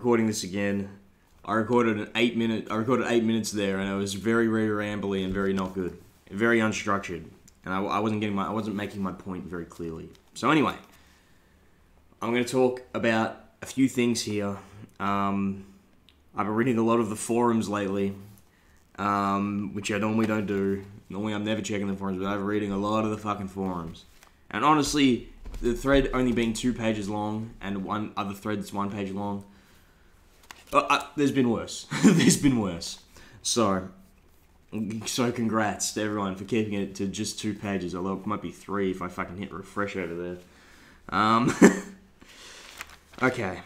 recording this again. I recorded 8 minutes there, and it was very, very rambly and very not good, very unstructured, and I wasn't making my point very clearly. So anyway, I'm going to talk about a few things here. I've been reading a lot of the forums lately, which I normally don't do. Normally I'm never checking the forums, but I've been reading a lot of the fucking forums. And honestly, the thread only being 2 pages long, and one other thread that's 1 page long, there's been worse. There's been worse. So congrats to everyone for keeping it to just 2 pages, although it might be 3 if I fucking hit refresh over there. Okay.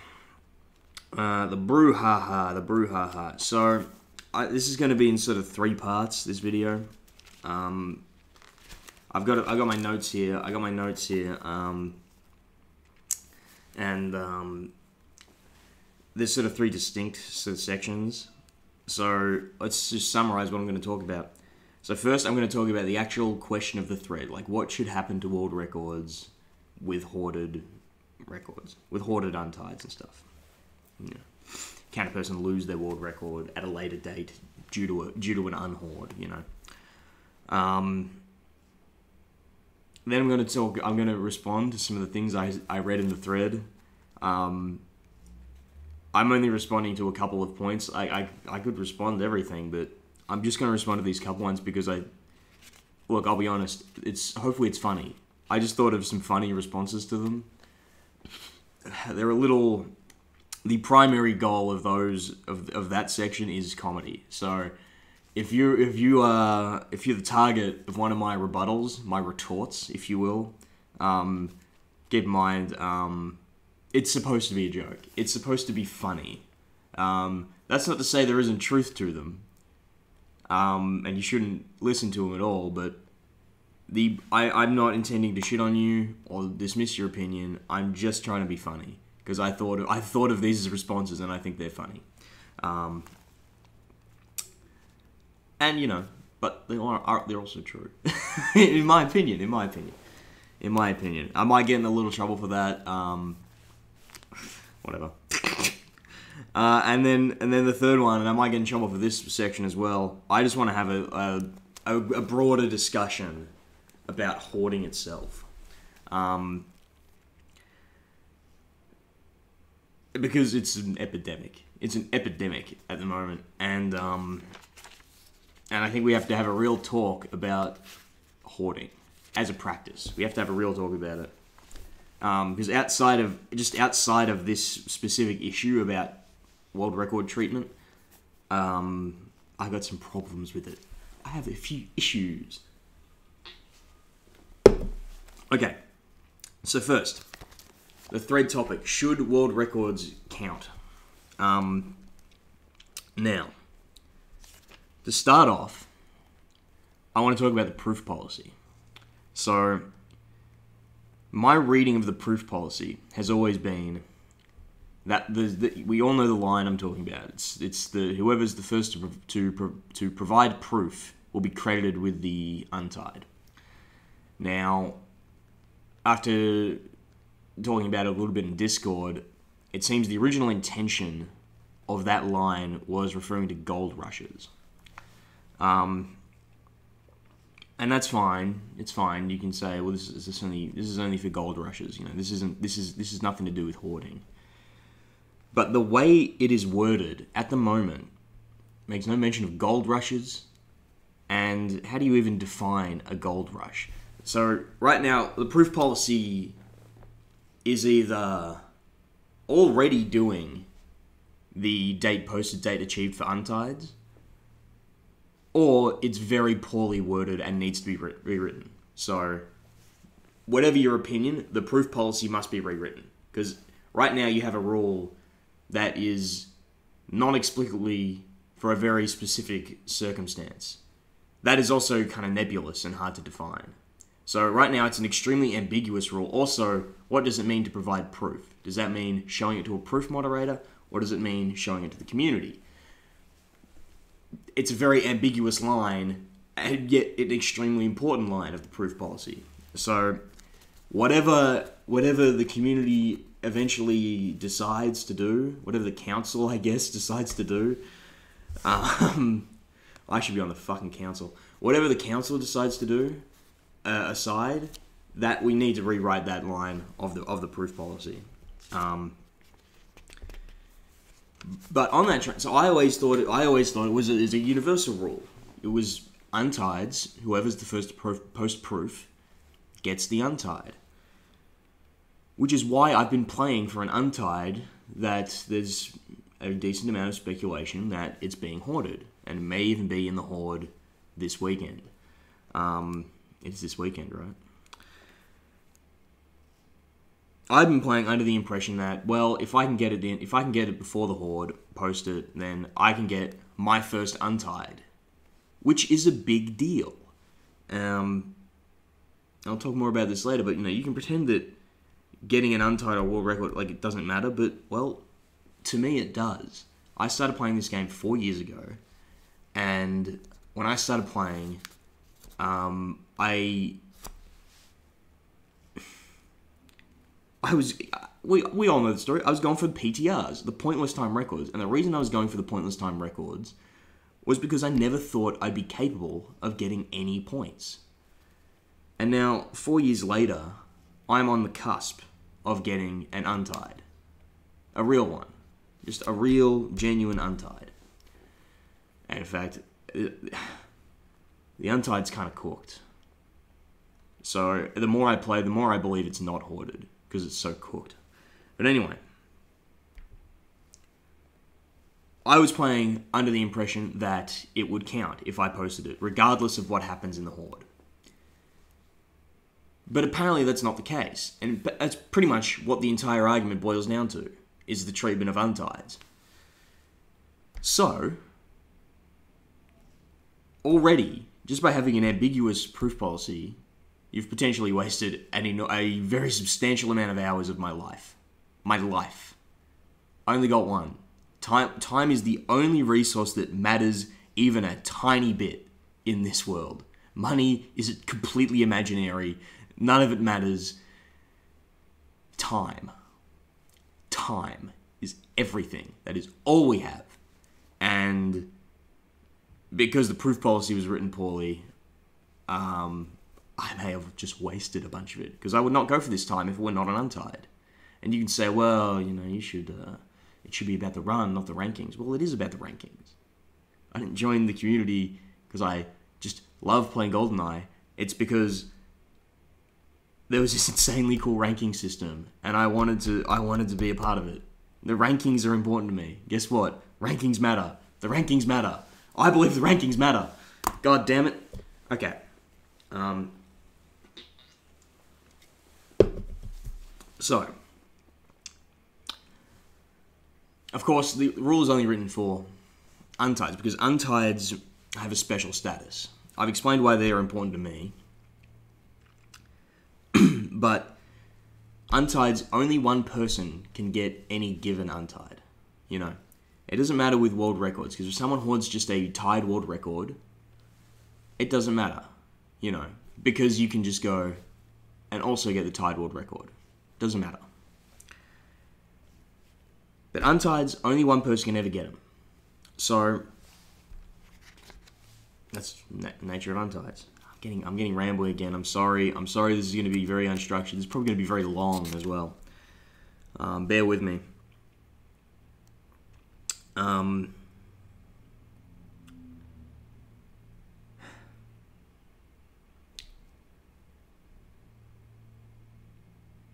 The brouhaha. So, this is going to be in sort of 3 parts, this video. I got my notes here. And there's sort of 3 distinct sort of sections. So let's just summarize what I'm going to talk about. So first, I'm going to talk about the actual question of the thread, like what should happen to world records with hoarded records, with hoarded untieds and stuff. You know, can a person lose their world record at a later date due to an unhoard? You know. Then I'm going to respond to some of the things I read in the thread. I'm only responding to a couple of points. I could respond to everything, but I'm just going to respond to these couple ones because look, I'll be honest, hopefully it's funny. I just thought of some funny responses to them. They're a little... The primary goal of that section is comedy. So if you're the target of one of my rebuttals, my retorts, if you will, keep in mind, it's supposed to be a joke. It's supposed to be funny. That's not to say there isn't truth to them, and you shouldn't listen to them at all. But I'm not intending to shit on you or dismiss your opinion. I'm just trying to be funny because I thought of these as responses, and I think they're funny. And you know, but they're also true, in my opinion. I might get in a little trouble for that. Whatever. And then the third one, and I might get in trouble for this section as well. I just want to have a broader discussion about hoarding itself, because it's an epidemic. It's an epidemic at the moment, and I think we have to have a real talk about hoarding as a practice. We have to have a real talk about it. Because outside of this specific issue about world record treatment, I got some problems with it. I have a few issues. Okay, so first, the thread topic: should world records count? Now, to start off, I want to talk about the proof policy. So, my reading of the proof policy has always been that we all know the line I'm talking about. It's whoever's the first to provide proof will be credited with the Untied. Now, after talking about it a little bit in Discord, it seems the original intention of that line was referring to gold rushes. And that's fine. It's fine. You can say, well, this is only for gold rushes. You know, this is nothing to do with hoarding. But the way it is worded at the moment makes no mention of gold rushes. And how do you even define a gold rush? So right now, the proof policy is either already doing the date posted, date achieved for Untieds, or it's very poorly worded and needs to be rewritten. So, whatever your opinion, the proof policy must be rewritten. Because right now you have a rule that is non-explicitly for a very specific circumstance. That is also kind of nebulous and hard to define. So right now it's an extremely ambiguous rule. Also, what does it mean to provide proof? Does that mean showing it to a proof moderator, or does it mean showing it to the community? It's a very ambiguous line, and yet an extremely important line of the proof policy. So, whatever the community eventually decides to do, whatever the council, I guess, decides to do. I should be on the fucking council. Whatever the council decides to do, aside, that we need to rewrite that line of the proof policy. But on that train, so I always thought it was a universal rule. It was Untied's, whoever's the first to post proof gets the Untied. Which is why I've been playing for an Untied that there's a decent amount of speculation that it's being hoarded, and may even be in the horde this weekend. It's this weekend, right? I've been playing under the impression that, well, if I can get it before the horde, post it, then I can get my first Untied, which is a big deal. I'll talk more about this later, but you can pretend that getting an Untied or world record, like, it doesn't matter, but, well, to me it does. I started playing this game 4 years ago, and when I started playing, we all know the story. I was going for the PTRs, the pointless time records, and the reason I was going for the pointless time records was because I never thought I'd be capable of getting any points. And now, 4 years later, I'm on the cusp of getting an Untied. A real one. Just a real, genuine Untied. And in fact, the Untied's kind of cooked. So, the more I play, the more I believe it's not hoarded, because it's so cooked. But anyway, I was playing under the impression that it would count if I posted it, regardless of what happens in the horde. But apparently that's not the case, and that's pretty much what the entire argument boils down to, is the treatment of Untieds. So, already, just by having an ambiguous proof policy, you've potentially wasted a very substantial amount of hours of my life. My life. I only got one. Time is the only resource that matters even a tiny bit in this world. Money is completely imaginary. None of it matters. Time. Time is everything. That is all we have. And because the proof policy was written poorly, I may have just wasted a bunch of it. Because I would not go for this time if it were not an Untied. And you can say, well, you should, it should be about the run, not the rankings. Well, it is about the rankings. I didn't join the community because I just love playing GoldenEye. It's because there was this insanely cool ranking system, and I wanted to be a part of it. The rankings are important to me. Guess what? Rankings matter. The rankings matter. I believe the rankings matter. God damn it. Okay. So, of course, the rule is only written for Untieds, because Untieds have a special status. I've explained why they are important to me. But Untieds, only one person can get any given Untied. It doesn't matter with world records, because if someone hoards just a tied world record, it doesn't matter, because you can just go and also get the tied world record. Doesn't matter. But Untieds, only one person can ever get them. So, that's the nature of Untieds. I'm getting rambling again. I'm sorry. This is going to be very unstructured. This is probably going to be very long as well. Bear with me.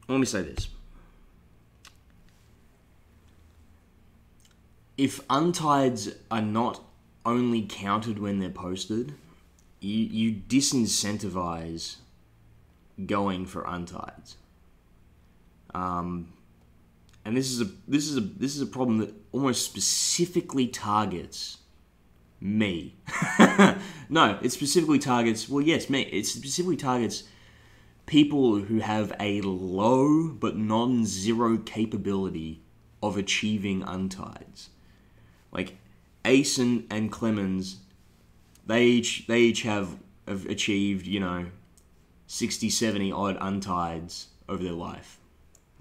Let me say this. If Untieds are not only counted when they're posted, you disincentivize going for Untieds. And this is a problem that almost specifically targets me. No, it specifically targets, well, yes, me. It specifically targets people who have a low but non-zero capability of achieving Untieds. Like Ace and Clemens, they each have achieved, 60, 70 odd Untieds over their life.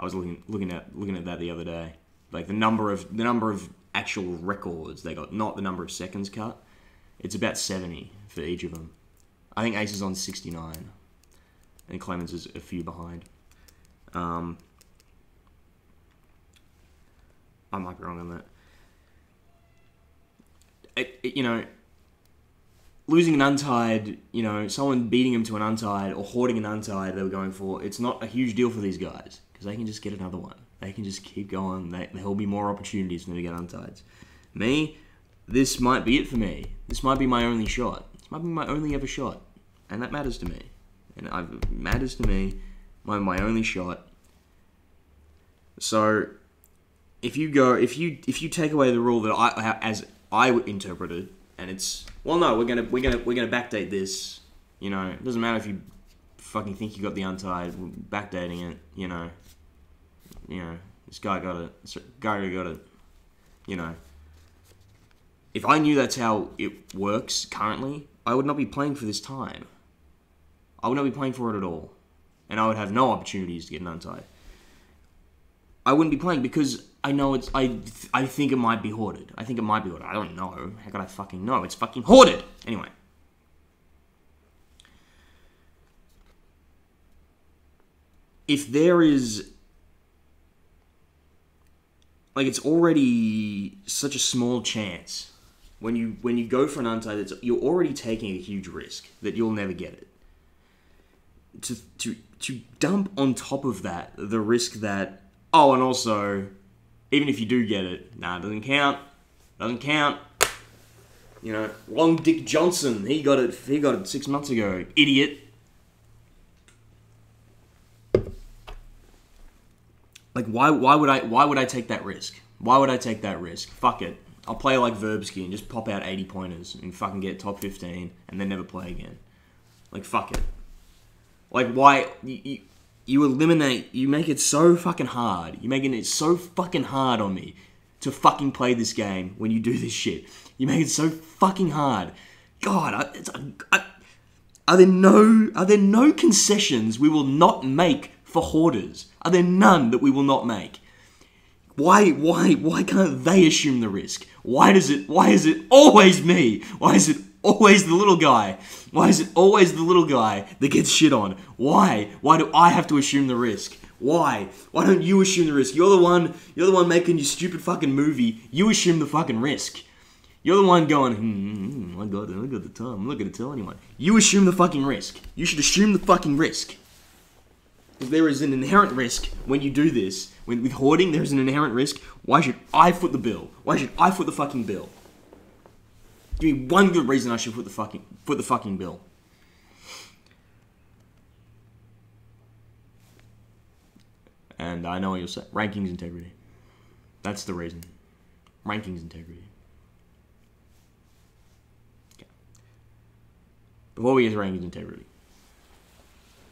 I was looking at that the other day. Like the number of actual records they got, not the number of seconds cut. It's about 70 for each of them. I think Ace is on 69, and Clemens is a few behind. I might be wrong on that. Losing an Untied, someone beating them to an Untied or hoarding an Untied they were going for, it's not a huge deal for these guys because they can just get another one. They can just keep going. There'll be more opportunities for them to get Untieds. Me, this might be it for me. This might be my only shot. This might be my only ever shot, and that matters to me. It matters to me. My only shot. So, if you take away the rule that as I interpreted, and it's we're gonna backdate this. It doesn't matter if you fucking think you got the Untied. We're backdating it. This guy got it. If I knew that's how it works currently, I would not be playing for this time. I would not be playing for it at all, and I would have no opportunities to get an Untied. I wouldn't be playing because I know it's. I think it might be hoarded. I don't know. How could I fucking know? It's fucking hoarded. Anyway. If there is... it's already such a small chance. When you go for an Untied, you're already taking a huge risk that you'll never get it. To dump on top of that the risk that... Oh, and also, even if you do get it, it doesn't count. Doesn't count. Long Dick Johnson, he got it 6 months ago. Idiot. Why would I take that risk? Why would I take that risk? Fuck it. I'll play like Verbsky and just pop out 80 pointers and fucking get top 15 and then never play again. Fuck it. Why... You make it so fucking hard. You're making it so fucking hard on me to fucking play this game when you do this shit. You make it so fucking hard. God, are there no concessions we will not make for hoarders? Are there none that we will not make? Why can't they assume the risk? Why is it always me? Why is it always the little guy? Why is it always the little guy that gets shit on? Why? Why do I have to assume the risk? Why? Why don't you assume the risk? You're the one making your stupid fucking movie. You assume the fucking risk. You're the one going, I got the time. I'm not going to tell anyone. You assume the fucking risk. You should assume the fucking risk. If there is an inherent risk when you do this, with hoarding, there is an inherent risk. Why should I foot the bill? Why should I foot the fucking bill? Give me one good reason I should foot the fucking bill. And I know what you'll say. Rankings integrity. That's the reason. Rankings integrity. Okay. Before we get to rankings integrity.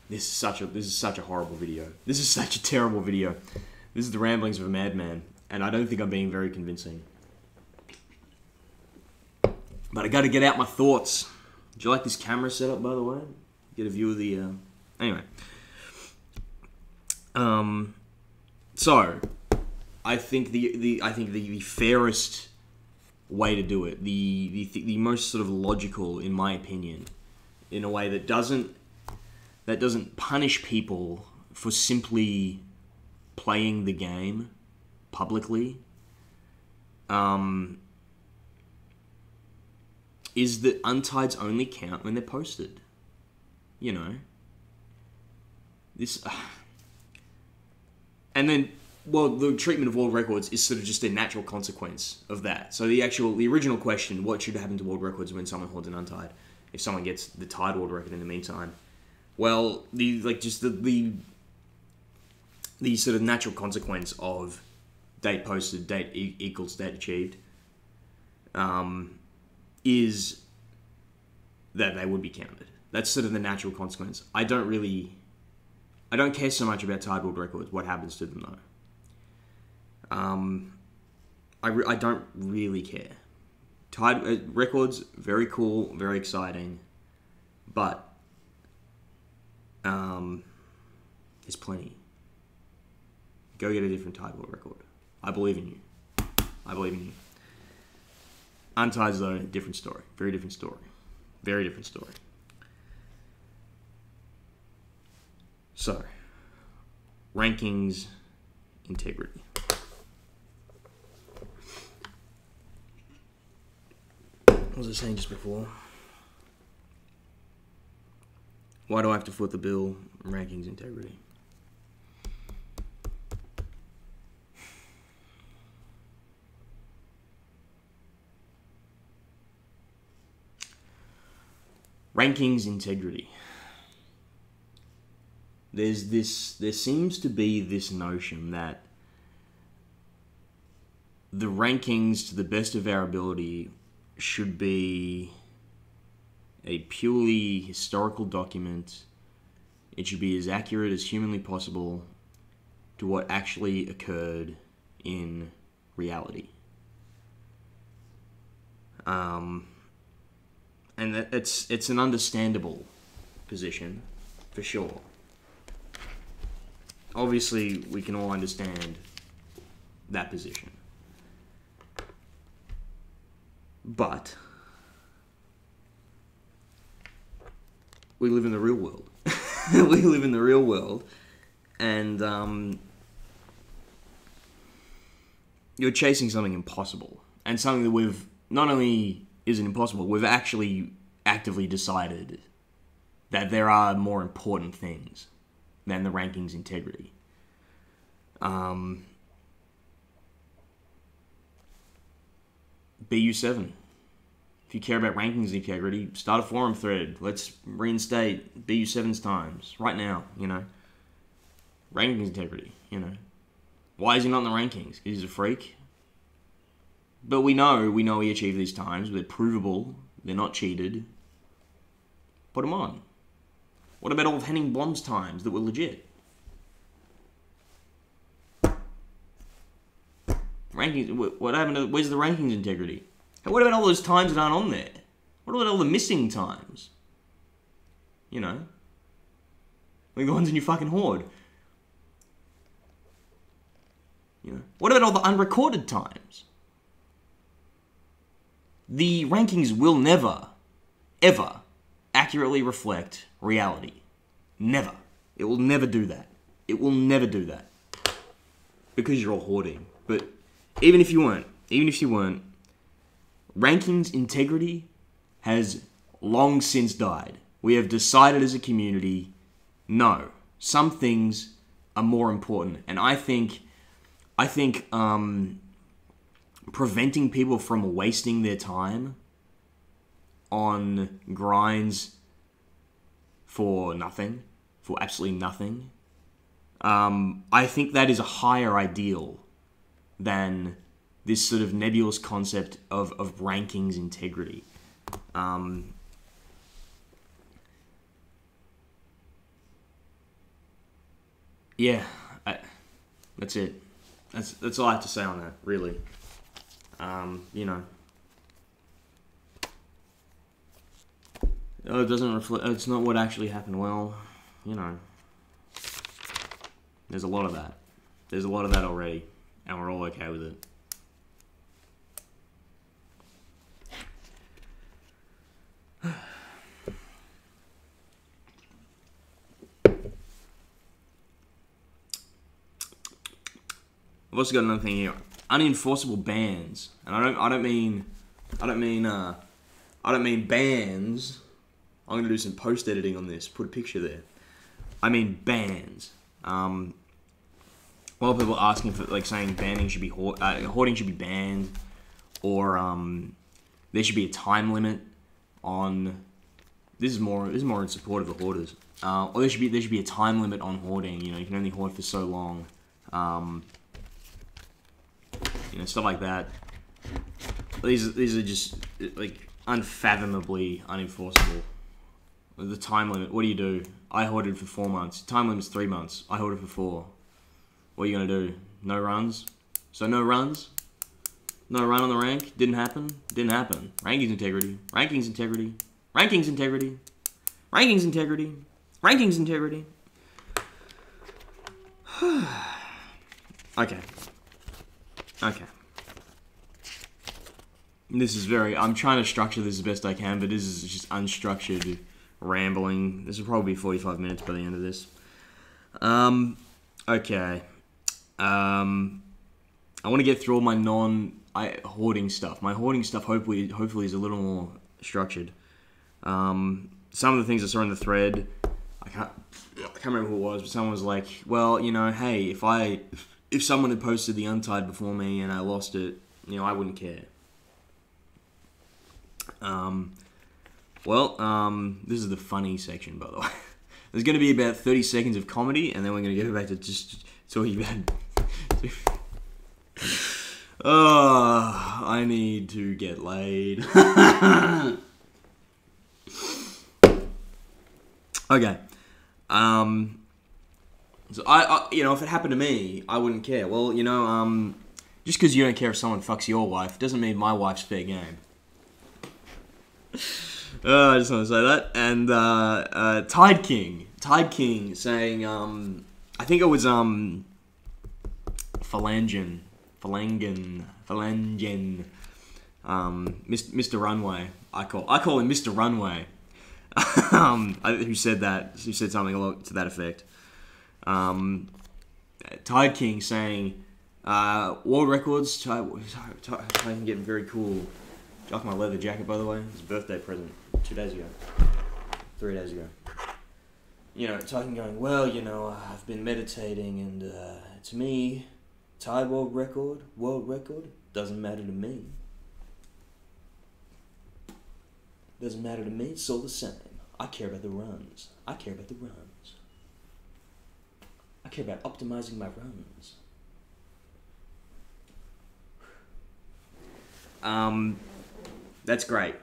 This is such a horrible video. This is such a terrible video. This is the ramblings of a madman, and I don't think I'm being very convincing. But I got to get out my thoughts. Do you like this camera setup, by the way? Get a view of the... Anyway. So, I think the fairest way to do it, the most sort of logical, in my opinion, in a way that doesn't punish people for simply playing the game publicly, is that Untieds only count when they're posted. This... And then, the treatment of world records is sort of just a natural consequence of that. So the original question, what should happen to world records when someone holds an Untied? If someone gets the tied world record in the meantime. Well, the sort of natural consequence of date posted, date equals date achieved, is that they would be counted. That's sort of the natural consequence. I don't care so much about tied world records, what happens to them though. I don't really care. Tied records, very cool, very exciting, but there's plenty. Go get a different title record. I believe in you. I believe in you. Untied, though, different story. Very different story. Very different story. So, rankings, integrity. What was I saying just before? Why do I have to foot the bill? Rankings, integrity. Rankings, integrity. There seems to be this notion that the rankings, to the best of our ability, should be a purely historical document. It should be as accurate as humanly possible to what actually occurred in reality. And it's an understandable position, for sure. Obviously, we can all understand that position. But we live in the real world. We live in the real world, and you're chasing something impossible, and something that we've not only isn't impossible, we've actually actively decided that there are more important things than the rankings integrity. BU7. If you care about rankings integrity, start a forum thread. Let's reinstate BU7's times right now, you know. Rankings integrity, you know. Why is he not in the rankings? Because he's a freak. But we know he achieved these times. They're provable. They're not cheated. Put them on. What about all of Henning Blom's times that were legit? Rankings. What happened to? Where's the rankings integrity? What about all those times that aren't on there? What about all the missing times? You know, like the ones in your fucking horde. You know, what about all the unrecorded times? The rankings will never, ever accurately reflect reality. Never. It will never do that. It will never do that. Because you're all hoarding. But even if you weren't, rankings integrity has long since died. We have decided as a community, no, some things are more important. And I think preventing people from wasting their time on grinds for nothing, for absolutely nothing, I think that is a higher ideal than this sort of nebulous concept of rankings integrity. Yeah, that's it. That's all I have to say on that, really. You know, it doesn't reflect. It's not what actually happened. Well, you know, there's a lot of that. There's a lot of that already, and we're all okay with it. I've also got another thing here. Unenforceable bans, and I don't mean bans. I'm gonna do some post editing on this. Put a picture there. I mean bans. A lot of people are asking for, like, saying banning should be hoarding should be banned, or there should be a time limit on. This is more in support of the hoarders. Or there should be a time limit on hoarding. You know, you can only hoard for so long. You know, stuff like that. These are just, like, unfathomably unenforceable. The time limit. What do you do? I hoarded for 4 months. Time limit's 3 months. I hoarded for 4. What are you gonna do? No runs? So no runs? No run on the rank? Didn't happen? Didn't happen. Rankings integrity. Rankings integrity. Rankings integrity. Rankings integrity. Rankings integrity. Okay. Okay. This is very... I'm trying to structure this as best I can, but this is just unstructured rambling. This will probably be 45 minutes by the end of this. Okay. I want to get through all my hoarding stuff. My hoarding stuff hopefully is a little more structured. Some of the things I saw in the thread, I can't remember who it was, but someone was like, well, you know, hey, if someone had posted the Untied before me and I lost it, you know, I wouldn't care. This is the funny section, by the way. There's going to be about 30 seconds of comedy, and then we're going to go back to just talking about... Oh, I need to get laid. Okay. So I, you know, if it happened to me, I wouldn't care. Well, you know, just because you don't care if someone fucks your wife doesn't mean my wife's fair game. I just want to say that. And Tide King saying, I think it was Phalangen, Mr. Runway. I call him Mr. Runway. Who said that? Who said something to that effect? Tide King saying, world records. Tide King getting very cool. Like my leather jacket, by the way. It's a birthday present 3 days ago. You know, Titan going, well, you know, I've been meditating, and to me, Tide world record, doesn't matter to me. Doesn't matter to me, it's all the same. I care about the runs. I care about optimizing my runs. That's great.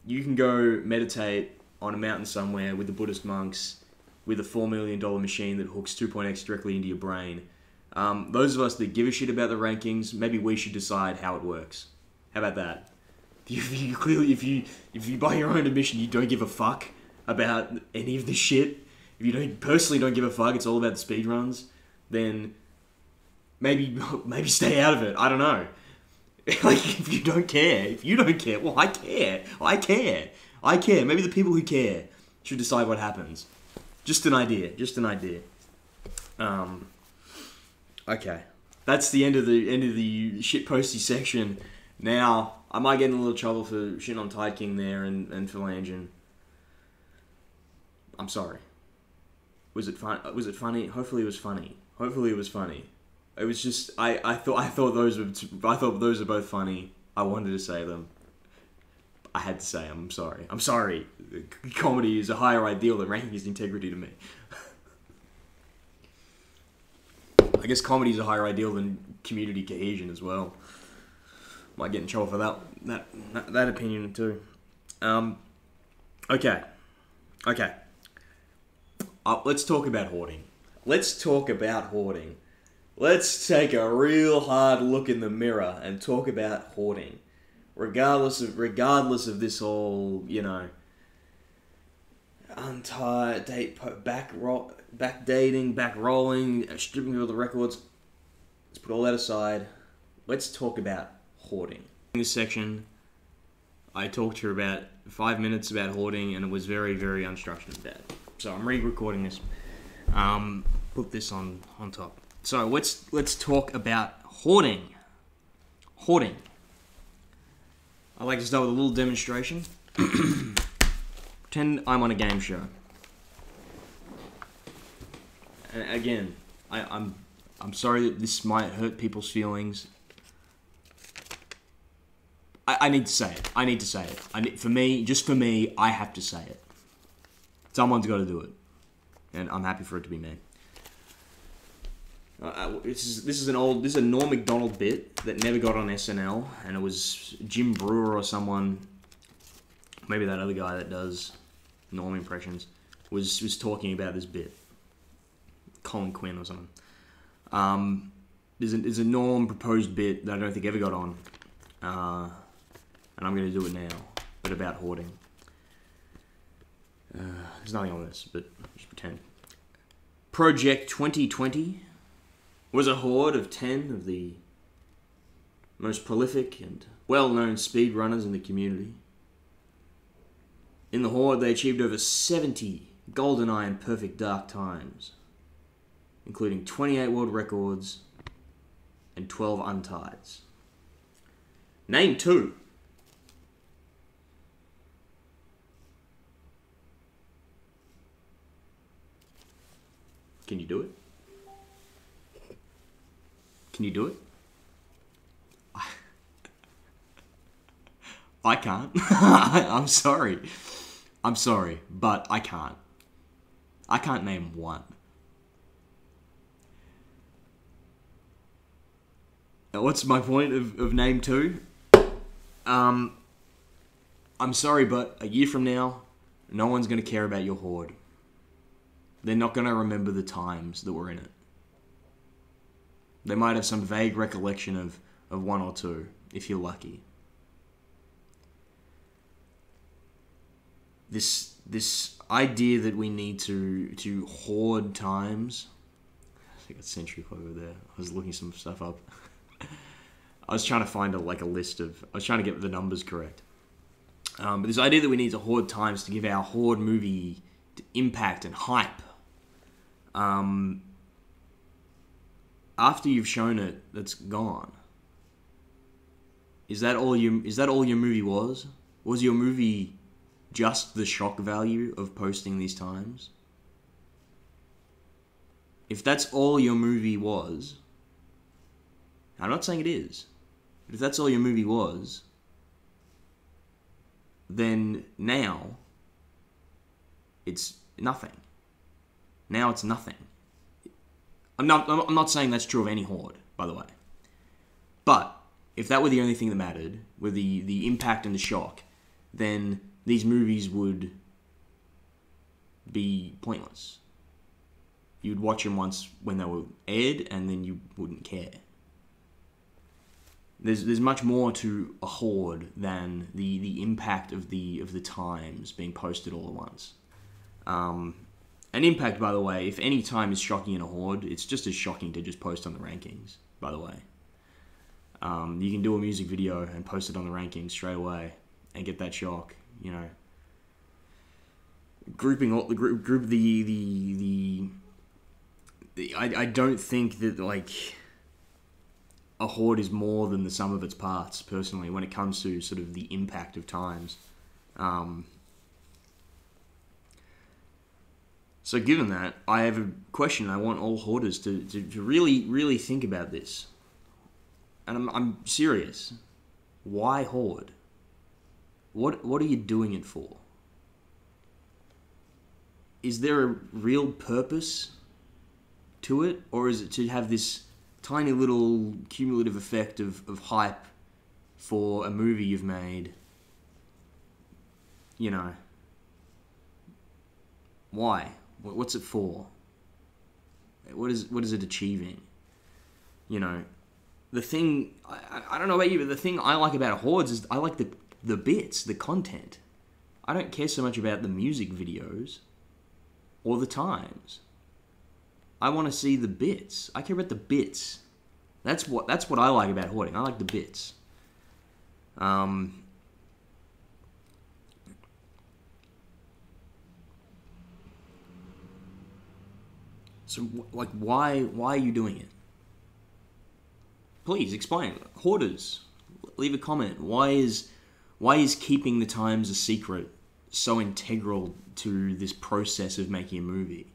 You can go meditate on a mountain somewhere with the Buddhist monks with a $4 million machine that hooks 2.x directly into your brain. Those of us that give a shit about the rankings, maybe we should decide how it works. How about that? If you by your own admission you don't give a fuck about any of this shit, if you don't give a fuck, it's all about the speedruns, then maybe stay out of it. I don't know. Like, if you don't care, well, I care. Maybe the people who care should decide what happens. Just an idea. Okay. That's the end of the shitposty section. Now, I might get in a little trouble for shitting on Tide King there and Phalangen. I'm sorry. Was it funny? Hopefully it was funny. It was just I thought those were both funny. I wanted to say them. I had to say them. I'm sorry. Comedy is a higher ideal than ranking is integrity to me. I guess comedy is a higher ideal than community cohesion as well. Might get in trouble for that opinion too. Okay. Let's talk about hoarding. Let's take a real hard look in the mirror and talk about hoarding. Regardless of this whole, you know, untied, backdating, backrolling, stripping of the records. Let's put all that aside. Let's talk about hoarding. In this section, I talked to her about 5 minutes about hoarding, and it was very, very unstructured and bad. So I'm re-recording this. Put this on top. So let's talk about hoarding. Hoarding. I'd like to start with a little demonstration. Pretend I'm on a game show. And again, I'm sorry that this might hurt people's feelings. I need to say it. For me, I have to say it. Someone's got to do it, and I'm happy for it to be me. This is a Norm Macdonald bit that never got on SNL, and it was Jim Brewer or someone, maybe that other guy that does Norm impressions, was talking about this bit. Colin Quinn or something. There's a Norm proposed bit that I don't think ever got on, and I'm going to do it now, but about hoarding. There's nothing on this, but just pretend. Project 2020. was a horde of 10 of the most prolific and well-known speedrunners in the community. In the horde, they achieved over 70 GoldenEye and Perfect Dark times, including 28 world records and 12 Untieds. Name 2. Can you do it? Can you do it? I can't. I'm sorry. I'm sorry, but I can't. I can't name one. What's my point of name 2? I'm sorry, but a year from now, no one's going to care about your horde. They're not going to remember the times that were in it. They might have some vague recollection of 1 or 2, if you're lucky. This idea that we need to hoard times. I think it's Century Club over there. I was looking some stuff up. I was trying to find a list of... I was trying to get the numbers correct. But this idea that we need to hoard times to give our horde movie impact and hype. After you've shown it, that's gone. Is that all your movie was? Was your movie just the shock value of posting these times? If that's all your movie was, I'm not saying it is, but if that's all your movie was, then now it's nothing. Now it's nothing. I'm not saying that's true of any horde, by the way. But if that were the only thing that mattered, were the impact and the shock, then these movies would be pointless. You'd watch them once when they were aired, and then you wouldn't care. There's much more to a horde than the impact of the times being posted all at once. An impact, by the way, if any time is shocking in a horde, it's just as shocking to just post on the rankings, by the way. You can do a music video and post it on the rankings straight away and get that shock, you know. I don't think that, like, a horde is more than the sum of its parts, personally, when it comes to sort of the impact of times. So given that, I have a question. I want all hoarders to really, really think about this. And I'm serious. Why hoard? What are you doing it for? Is there a real purpose to it? Or is it to have this tiny little cumulative effect of hype for a movie you've made? You know. Why? What's it for? What is it achieving? You know, the thing... I don't know about you, but the thing I like about hordes is I like the bits, the content. I don't care so much about the music videos or the times. I want to see the bits. I care about the bits. That's what I like about hoarding. I like the bits. So, like, why are you doing it? Please explain. Hoarders, leave a comment. Why is keeping the times a secret so integral to this process of making a movie?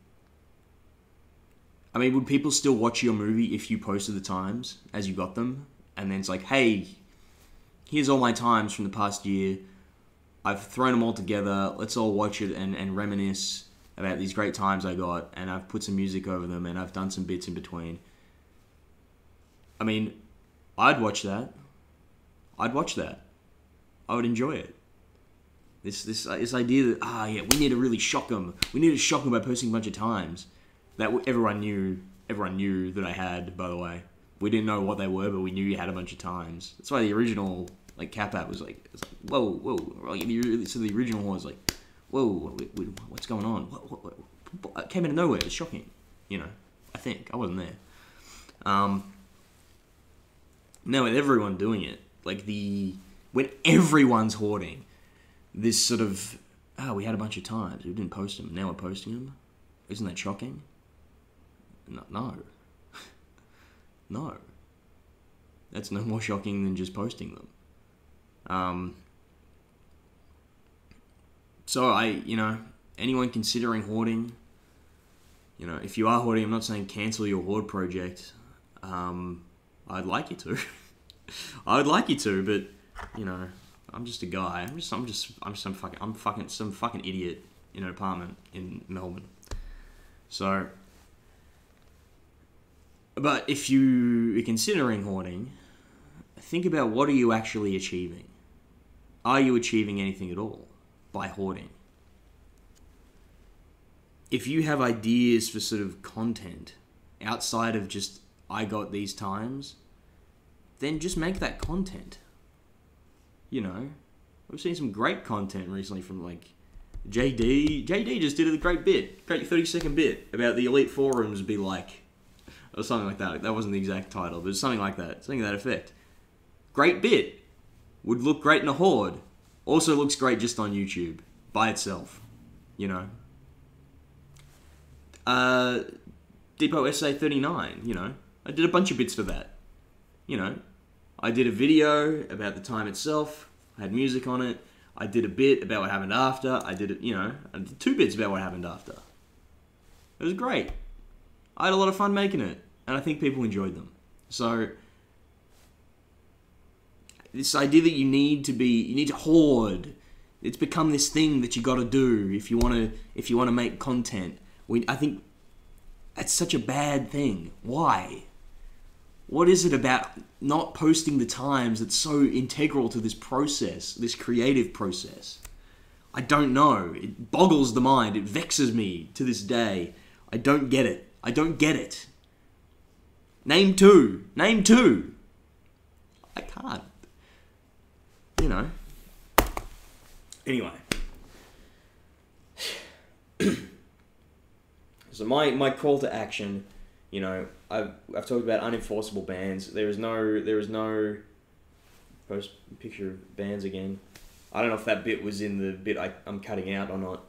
I mean, would people still watch your movie if you posted the times as you got them? And then it's like, hey, here's all my times from the past year. I've thrown them all together. Let's all watch it and reminisce about these great times I got. And I've put some music over them and I've done some bits in between. I mean, I'd watch that. I'd watch that. I would enjoy it. This idea that, we need to really shock them. We need to shock them by posting a bunch of times. That everyone knew that I had, by the way. We didn't know what they were, but we knew you had a bunch of times. That's why the original, like, Cap-Out was like, whoa. Like, so the original one was like, whoa, what's going on? What? It came out of nowhere. It's shocking. You know, I think. I wasn't there. Now with everyone doing it, when everyone's hoarding, this sort of, we had a bunch of times, we didn't post them, now we're posting them. Isn't that shocking? No. No. That's no more shocking than just posting them. So anyone considering hoarding, if you are hoarding, I'm not saying cancel your hoard project. I'd like you to. I would like you to, but I'm just a guy. I'm some fucking idiot in an apartment in Melbourne. So, but if you are considering hoarding, think about, what are you actually achieving? Are you achieving anything at all by hoarding? If you have ideas for sort of content outside of just, I got these times, then just make that content. We've seen some great content recently from JD. JD just did a great 30-second bit about the elite forums be like, or something like that. That wasn't the exact title, but something like that. Something to that effect. Great bit. Would look great in a horde. Also looks great just on YouTube. By itself. Depot Essay 39, I did a bunch of bits for that. I did a video about the time itself. I had music on it. I did a bit about what happened after. I did 2 bits about what happened after. It was great. I had a lot of fun making it, and I think people enjoyed them. So, this idea that you need to hoard, it's become this thing that you got to do if you want to make content. I think that's such a bad thing. Why? What is it about not posting the times that's so integral to this process, this creative process? I don't know. It boggles the mind. It vexes me to this day. I don't get it. Name two. I can't. Anyway. So my call to action, I've talked about unenforceable bans. There is no post picture of bans again. I don't know if that bit was in the bit I'm cutting out or not.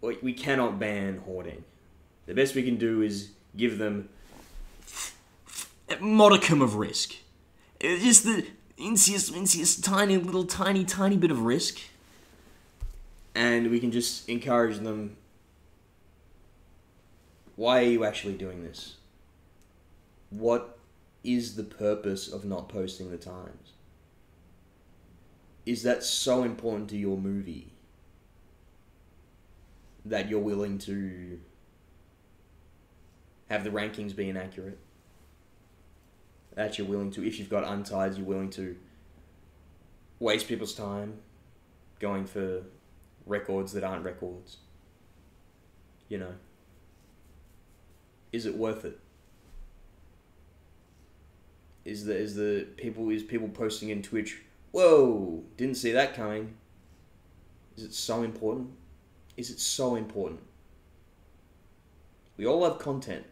We cannot ban hoarding. The best we can do is give them a modicum of risk. It's just the insidious, tiny bit of risk. And we can just encourage them. Why are you actually doing this? What is the purpose of not posting the times? Is that so important to your movie that you're willing to have the rankings be inaccurate? That you're willing to, if you've got Untied, you're willing to waste people's time going for records that aren't records? Is it worth it? Is people posting in Twitch, whoa, didn't see that coming? Is it so important? We all have content.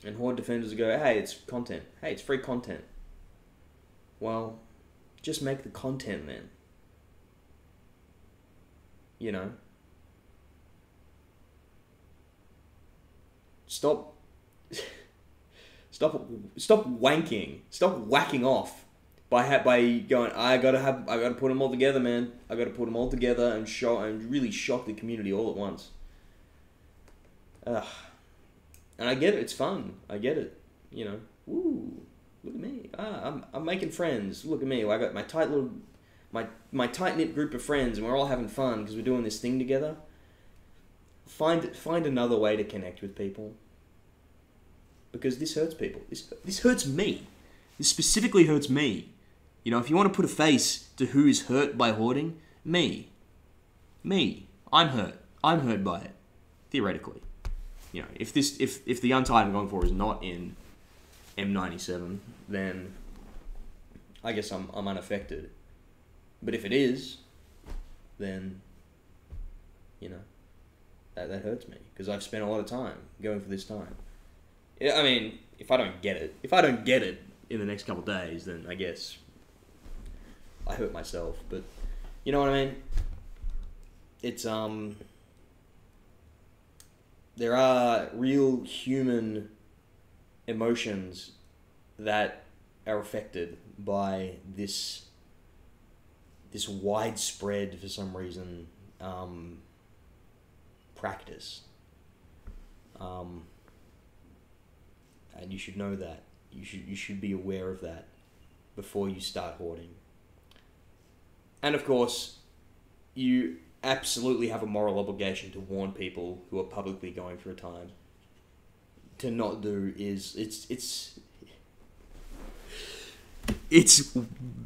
And Horde defenders go, hey, it's content. Hey, it's free content. Well, just make the content then. Stop wanking. Stop whacking off by going, I gotta put them all together, man. I gotta put them all together and really shock the community all at once. And I get it. It's fun. I get it. Woo, look at me. I'm making friends. Look at me. I got my tight knit group of friends, and we're all having fun because we're doing this thing together. Find another way to connect with people. Because this hurts people. This hurts me. This specifically hurts me. If you want to put a face to who is hurt by hoarding, me. I'm hurt. I'm hurt by it. Theoretically. If the Untied I'm going for is not in M97, then I guess I'm unaffected. But if it is, then that hurts me, because I've spent a lot of time going for this time. Yeah, I mean, if I don't get it in the next couple of days, then I guess I hurt myself. But you know what I mean? It's there are real human emotions that are affected by this widespread, for some reason, practice. And you should know that. You should be aware of that before you start hoarding. And of course, you absolutely have a moral obligation to warn people who are publicly going through a time to not do is it's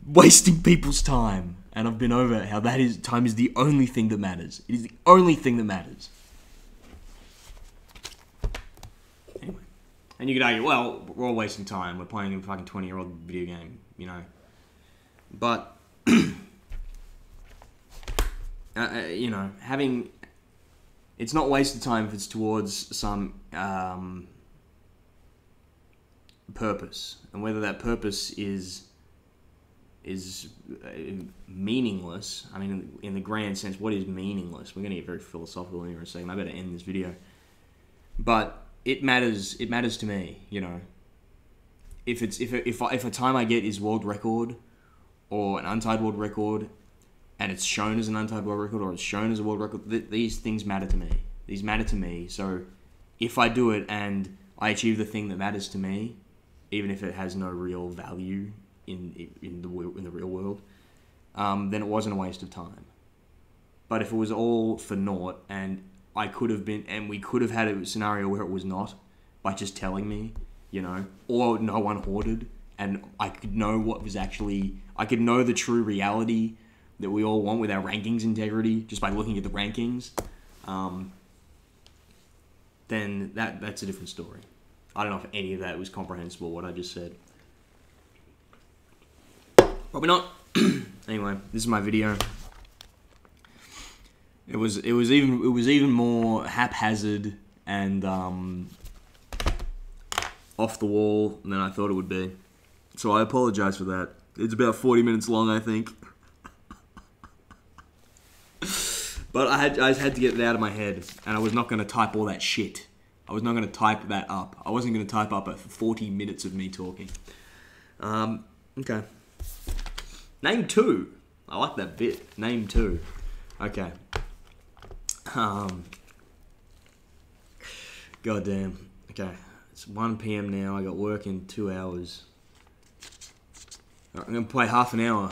wasting people's time. And I've been over how time is the only thing that matters. It is the only thing that matters. Anyway. And you could argue, well, we're all wasting time. We're playing a fucking 20-year-old video game, you know. But, you know, it's not wasted time if it's towards some purpose. And whether that purpose is meaningless. I mean, in the grand sense, what is meaningless? We're going to get very philosophical here in a second. I better end this video. But it matters. It matters to me. You know, if a time I get is world record or an Untied world record, and it's shown as an Untied world record or it's shown as a world record, these things matter to me. These matter to me. So if I do it and I achieve the thing that matters to me, even if it has no real value in the real world, then it wasn't a waste of time. But if it was all for naught, and we could have had a scenario where it was not, by just telling me, you know, or no one hoarded, and I could know I could know the true reality that we all want with our rankings integrity just by looking at the rankings, then that's a different story. I don't know if any of that was comprehensible, what I just said. Probably not. Anyway, this is my video. It was even more haphazard and off the wall than I thought it would be. So I apologize for that. It's about 40 minutes long, I think. But I just had to get it out of my head, and I was not going to type all that shit. I was not going to type that up. I wasn't going to type up 40 minutes of me talking. Okay. Name 2. I like that bit. Name 2. Okay. Goddamn. Okay. It's 1 p.m. now. I got work in 2 hours. I'm gonna play half an hour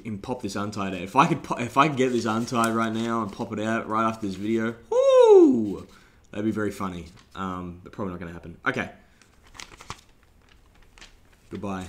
and pop this Untied out. If I could get this Untied right now and pop it out right after this video, woo! That'd be very funny. But probably not gonna happen. Okay. Goodbye.